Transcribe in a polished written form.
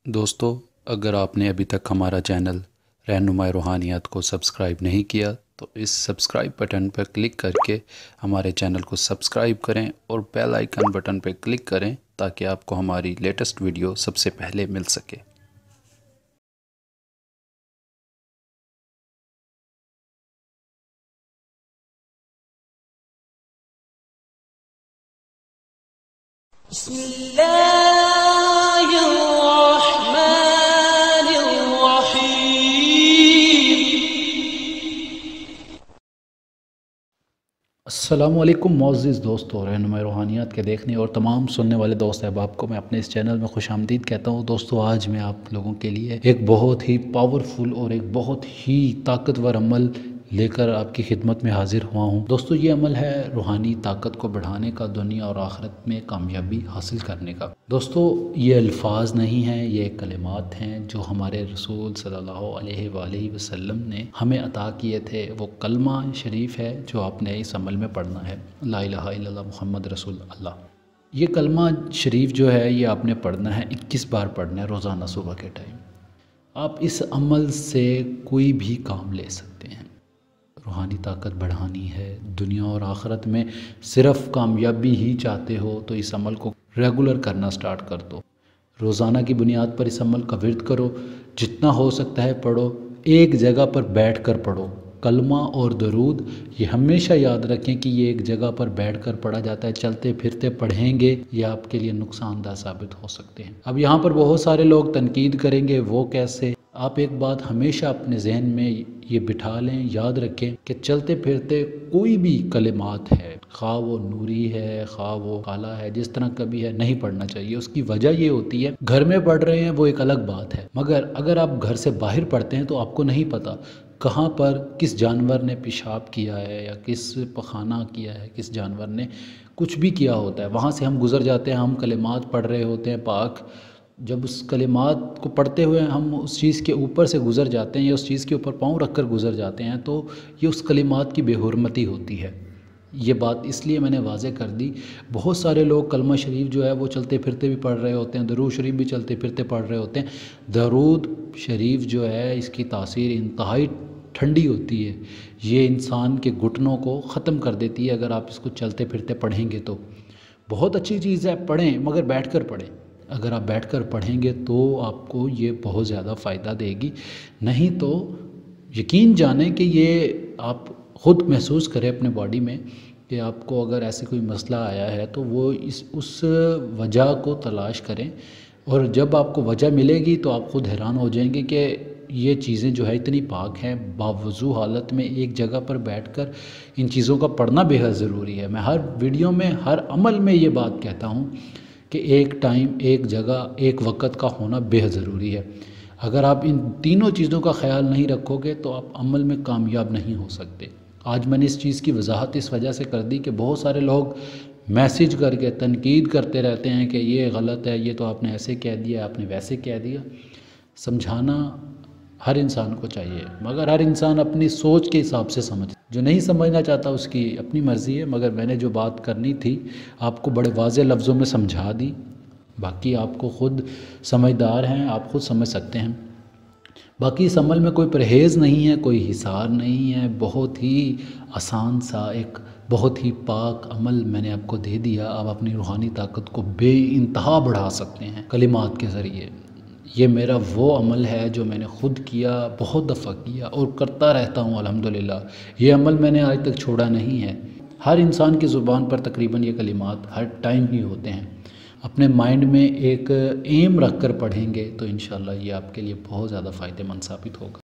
दोस्तों, अगर आपने अभी तक हमारा चैनल रहनुमाई रूहानियात को सब्सक्राइब नहीं किया तो इस सब्सक्राइब बटन पर क्लिक करके हमारे चैनल को सब्सक्राइब करें और बेल आइकन बटन पर क्लिक करें ताकि आपको हमारी लेटेस्ट वीडियो सबसे पहले मिल सके। अस्सलामुअलैकुम मोअज़्ज़िज़ दोस्तों, रहनुमाई रूहानियात के देखने और तमाम सुनने वाले दोस्त अहबाब को मैं अपने इस चैनल में खुश आमदीद कहता हूँ। दोस्तों, आज मैं आप लोगों के लिए एक बहुत ही पावरफुल और एक बहुत ही ताकतवर अमल लेकर आपकी खिदमत में हाजिर हुआ हूँ। दोस्तों, ये अमल है रूहानी ताकत को बढ़ाने का, दुनिया और आखिरत में कामयाबी हासिल करने का। दोस्तों, ये अल्फाज नहीं हैं, ये कलिमात हैं जो हमारे रसूल सल्लल्लाहु अलैहि वसल्लम ने हमें अता किए थे। वो कलमा शरीफ है जो आपने इस अमल में पढ़ना है, ला इलाहा इल्लल्लाह मुहम्मद रसूल अल्लाह। ये कलमा शरीफ जो है ये आपने पढ़ना है, 21 बार पढ़ना है रोज़ाना सुबह के टाइम। आप इस अमल से कोई भी काम ले सकते हैं। रूहानी ताकत बढ़ानी है, दुनिया और आखिरत में सिर्फ़ कामयाबी ही चाहते हो तो इस अमल को रेगुलर करना स्टार्ट कर दो। रोज़ाना की बुनियाद पर इस अमल का विर्द करो, जितना हो सकता है पढ़ो, एक जगह पर बैठ कर पढ़ो। कलमा और दरूद ये हमेशा याद रखें कि ये एक जगह पर बैठ कर पढ़ा जाता है। चलते फिरते पढ़ेंगे ये आपके लिए नुकसानदाह साबित हो सकते हैं। अब यहाँ पर बहुत सारे लोग तनकीद करेंगे, वो कैसे? आप एक बात हमेशा अपने जहन में ये बिठा लें, याद रखें कि चलते फिरते कोई भी कलिमात है, खा वो नूरी है, खा वो काला है, जिस तरह का भी है, नहीं पढ़ना चाहिए। उसकी वजह ये होती है, घर में पढ़ रहे हैं वो एक अलग बात है, मगर अगर आप घर से बाहर पढ़ते हैं तो आपको नहीं पता कहाँ पर किस जानवर ने पेशाब किया है या किस पखाना किया है, किस जानवर ने कुछ भी किया होता है। वहाँ से हम गुज़र जाते हैं, हम कलिमात पढ़ रहे होते हैं पाक। जब उस कलिमात को पढ़ते हुए हम उस चीज़ के ऊपर से गुज़र जाते हैं या उस चीज़ के ऊपर पाँव रख कर गुज़र जाते हैं तो ये उस कलिमात की बेहुरमती होती है। ये बात इसलिए मैंने वाज़े कर दी। बहुत सारे लोग कलमा शरीफ जो है वो चलते फिरते भी पढ़ रहे होते हैं, दरूद शरीफ भी चलते फिरते पढ़ रहे होते हैं। दरूद शरीफ जो है इसकी तासीर इंतहाई ठंडी होती है, ये इंसान के घुटनों को ख़त्म कर देती है। अगर आप इसको चलते फिरते पढ़ेंगे तो बहुत अच्छी चीज़ है, पढ़ें मगर बैठ कर पढ़ें। अगर आप बैठकर पढ़ेंगे तो आपको ये बहुत ज़्यादा फ़ायदा देगी, नहीं तो यकीन जानें कि ये आप ख़ुद महसूस करें अपने बॉडी में कि आपको अगर ऐसे कोई मसला आया है तो वो उस वजह को तलाश करें। और जब आपको वजह मिलेगी तो आप ख़ुद हैरान हो जाएंगे कि ये चीज़ें जो है इतनी पाक हैं। बावजू हालत में एक जगह पर बैठकर इन चीज़ों का पढ़ना बेहद ज़रूरी है। मैं हर वीडियो में, हर अमल में ये बात कहता हूँ कि एक टाइम, एक जगह, एक वक़्त का होना बेहद ज़रूरी है। अगर आप इन तीनों चीज़ों का ख्याल नहीं रखोगे तो आप अमल में कामयाब नहीं हो सकते। आज मैंने इस चीज़ की वजाहत इस वजह से कर दी कि बहुत सारे लोग मैसेज करके तनकीद करते रहते हैं कि ये गलत है, ये तो आपने ऐसे कह दिया, आपने वैसे कह दिया। समझाना हर इंसान को चाहिए, मगर हर इंसान अपनी सोच के हिसाब से समझ। जो नहीं समझना चाहता उसकी अपनी मर्ज़ी है, मगर मैंने जो बात करनी थी आपको बड़े वाज़े लफ्ज़ों में समझा दी। बाकी आपको ख़ुद समझदार हैं, आप ख़ुद समझ सकते हैं। बाकी इस अमल में कोई परहेज़ नहीं है, कोई हिसार नहीं है, बहुत ही आसान सा एक बहुत ही पाक अमल मैंने आपको दे दिया। आप अपनी रूहानी ताकत को बेइंतहा बढ़ा सकते हैं कलिमात के ज़रिए। ये मेरा वो अमल है जो मैंने ख़ुद किया, बहुत दफ़ा किया और करता रहता हूँ अल्हम्दुलिल्लाह। ये अमल मैंने आज तक छोड़ा नहीं है। हर इंसान की ज़ुबान पर तकरीबन ये कलिमात हर टाइम ही होते हैं। अपने माइंड में एक एम रख कर पढ़ेंगे तो इंशाअल्लाह ये आपके लिए बहुत ज़्यादा फ़ायदेमंद साबित होगा।